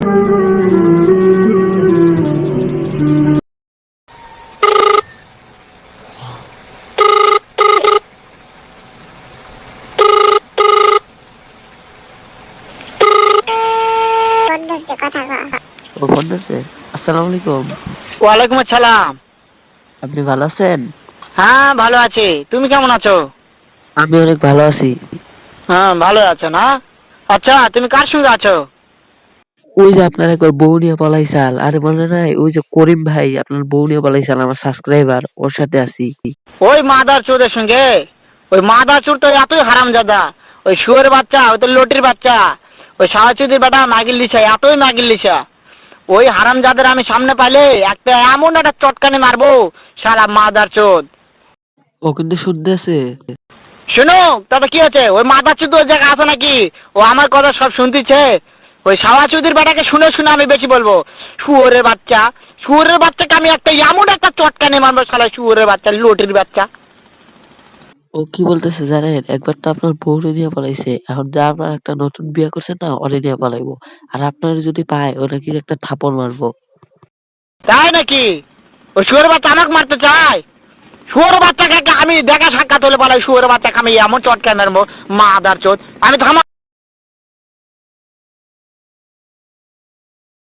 ও phone ধরছে। আসসালামু আলাইকুম। ওয়ালাইকুম আসসালাম। আপনি ভালো আছেন? হ্যাঁ ভালো আছি, তুমি কেমন আছো? আমি অনেক ভালো আছি। হ্যাঁ ভালো আছো না? আচ্ছা তুমি কার সঙ্গে আছো? ওই যে আপনার একবার বউ নিয়ে পলাইছাল, আরে মনে নাই ওই যে করিম ভাই আপনার বউ নিয়ে পলাইছাল, আমার সাবস্ক্রাইবার, ওর সাথে আছি। ওই মাদার চোরের সঙ্গে? ওই মাদার চোর তো এতই হারামজাদা, ওই শুয়োর বাচ্চা, ওই তো লটির বাচ্চা, ওই সাহাচুদির বেটা মাগিল লিসা, এতই মাগিল লিসা। ওই হারামজাদের আমি সামনে পাইলে একটা এমন একটা চটকানি মারবো, সারা মাদার চোদ। ও কিন্তু শুনতেছে। শুনো তবে কি আছে, ওই মাদার চোদ ওই জায়গায় আছে নাকি? ও আমার কথা সব শুনতেছে। ওই সাহাচুদির বেটাকে শুনে শুনে আমি বেশি বলবো। শুয়োরের বাচ্চা, শুয়োরের বাচ্চাকে আমি একটা এমন একটা চটকানি মারবো, শালা শুয়োরের বাচ্চা, লটির বাচ্চা। ও কি বলতেছে জানেন, একবার তো আপনার বউ নিয়ে পলাইছে, এখন যা আপনার একটা নতুন বিয়ে করছে না, ওরে নিয়ে পলাইবো। আর আপনার যদি পায় ও নাকি একটা থাপড় মারবো। তাই নাকি? ওই শুয়োরের বাচ্চা আমাকে মারতে চায়? শুয়োরের বাচ্চাকে আমি দেখা সাক্ষাৎ হলে বলে শুয়োরের বাচ্চাকে আমি এমন চটকানি মারবো, মাদার চোদ। আমি থামা